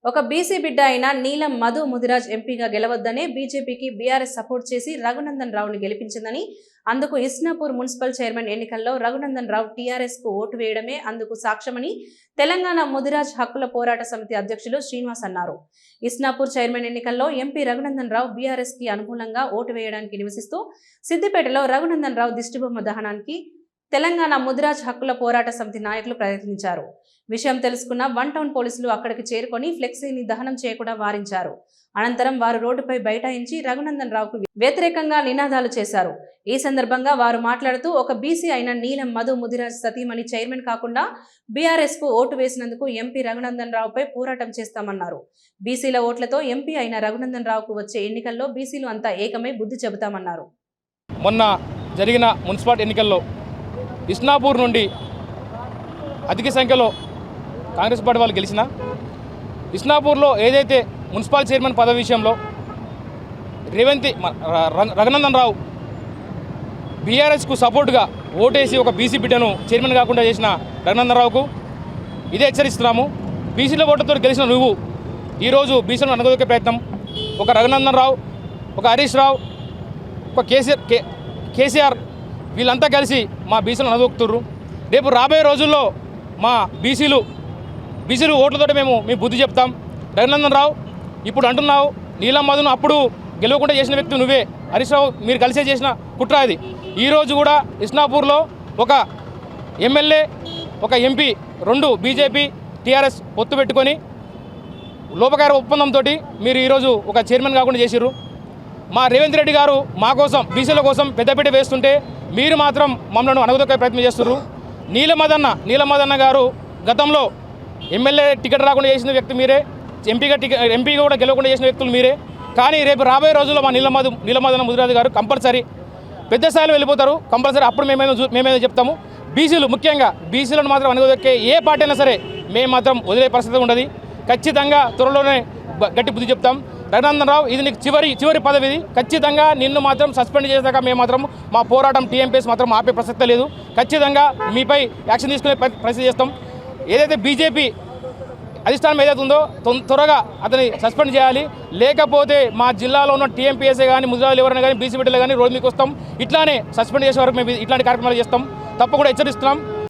ఒక బీసీ బిడ్డ అయిన నీలం మధు ముదిరాజ్ ఎంపీగా గెలవద్దనే బీజేపీకి బీఆర్ఎస్ సపోర్ట్ చేసి రఘునందన్ రావుని గెలిపించిందని, అందుకు ఇస్నాపూర్ మున్సిపల్ చైర్మన్ ఎన్నికల్లో రఘునందన్ రావు టీఆర్ఎస్ కు ఓటు వేయడమే అందుకు సాక్ష్యమని తెలంగాణ ముదిరాజ్ హక్కుల పోరాట సమితి అధ్యక్షులు శ్రీనివాస్ అన్నారు. ఇస్నాపూర్ చైర్మన్ ఎన్నికల్లో ఎంపీ రఘునందన్ రావు బీఆర్ఎస్ కి అనుకూలంగా ఓటు వేయడానికి నివసిస్తూ సిద్దిపేటలో రఘునందన్ రావు దిష్టిబొమ్మ దహనానికి తెలంగాణ ముదిరాజ్ హక్కుల పోరాట సమితి నాయకులు ప్రయత్నించారు. విషయం తెలుసుకున్న వన్ టౌన్ పోలీసులు అక్కడికి చేరుకొని ఫ్లెక్సీని దహనం చేయకుండా వారించారు. అనంతరం వారు రోడ్డుపై బైఠాయించి రఘునందన్ రావుకు వ్యతిరేకంగా నినాదాలు చేశారు. ఈ సందర్భంగా వారు మాట్లాడుతూ, ఒక బీసీ అయిన నీలం మధు ముదిరాజ్ సతీమణి చైర్మన్ కాకుండా బీఆర్ఎస్ కు ఓటు వేసినందుకు ఎంపీ రఘునందన్ రావుపై పోరాటం చేస్తామన్నారు. బీసీల ఓట్లతో ఎంపీ అయిన రఘునందన్ రావుకు వచ్చే ఎన్నికల్లో బీసీలు అంతా ఏకమై బుద్ధి చెబుతామన్నారు. మొన్న జరిగిన మున్సిపాలిటీ ఎన్నికల్లో ఇస్నాపూర్ నుండి అధిక సంఖ్యలో కాంగ్రెస్ పార్టీ వాళ్ళు గెలిచిన ఇస్నాపూర్లో ఏదైతే మున్సిపల్ చైర్మన్ పదవి విషయంలో రఘునందన్ రావు బీఆర్ఎస్కు సపోర్టుగా ఓటేసి ఒక బీసీ బిడ్డను చైర్మన్ కాకుండా చేసిన రఘునందన్ రావుకు ఇదే హెచ్చరిస్తున్నాము. బీసీల ఓట్లతో గెలిచిన నువ్వు ఈరోజు బీసీలను అనగదొక్కే ప్రయత్నం, ఒక రఘునందన్ రావు, ఒక హరీష్ రావు, ఒక కేసీఆర్ వీళ్ళంతా కలిసి మా బీసీలను అనగదొక్కుతుర్రు. రేపు రాబోయే రోజుల్లో మా బీసీలు ఓట్లతో మేము బుద్ధి చెప్తాం. రఘునందన్ రావు ఇప్పుడు అంటున్నావు నీలం మధును అప్పుడు గెలవకుండా చేసిన వ్యక్తి నువ్వే, హరీష్ రావు మీరు కలిసే చేసిన కుట్ర అది. ఈరోజు కూడా ఇస్నాపూర్లో ఒక ఎమ్మెల్యే ఒక ఎంపీ రెండు బీజేపీ టీఆర్ఎస్ పొత్తు పెట్టుకొని లోపకార ఒప్పందంతో మీరు ఈరోజు ఒక చైర్మన్ కాకుండా చేసిర్రు. మా రేవంత్ రెడ్డి గారు మా కోసం బీసీల కోసం పెద్దపీట వేస్తుంటే మీరు మాత్రం మమ్మల్ని అనగదొక్కే ప్రయత్నం చేస్తున్నారు. నీలమదన్న గారు గతంలో ఎమ్మెల్యే టికెట్ రాకుండా చేసిన వ్యక్తి మీరే, ఎంపీగా కూడా గెలవకుండా చేసిన వ్యక్తులు మీరే. కానీ రేపు రాబోయే రోజుల్లో మా నీలమదన్న ముదిరాజు గారు కంపల్సరీ పెద్ద స్థాయిలో వెళ్ళిపోతారు. కంపల్సరీ అప్పుడు మేమేదో చెప్తాము. బీసీలు ముఖ్యంగా బీసీలను మాత్రం అనగదొక్కే ఏ పార్టీ అయినా సరే మేము మాత్రం వదిలే పరిస్థితి ఉండదు. ఖచ్చితంగా త్వరలోనే గట్టి బుద్ధి చెప్తాం. రఘునందన్ రావు ఇది నీకు చివరి పదవి, ఇది ఖచ్చితంగా నిన్ను మాత్రం సస్పెండ్ చేసాక మేము మాత్రం మా పోరాటం టీఎంపీఎస్ మాత్రం ఆపే ప్రసక్తే లేదు. ఖచ్చితంగా మీపై యాక్షన్ తీసుకునే ప్రయత్నం చేస్తాం. ఏదైతే బీజేపీ అధిష్టానం ఏదైతే ఉందో త్వరగా అతని సస్పెండ్ చేయాలి. లేకపోతే మా జిల్లాలో ఉన్న టీఎంపీఎస్ఏ కానీ ముదిరాజులు ఎవరైనా కానీ బీసీ బిడ్డలు కానీ రోడ్డు మీకు వస్తాం. ఇట్లానే సస్పెండ్ చేసే వరకు మేము ఇట్లాంటి కార్యక్రమాలు చేస్తాం. తప్పకుండా హెచ్చరిస్తున్నాం.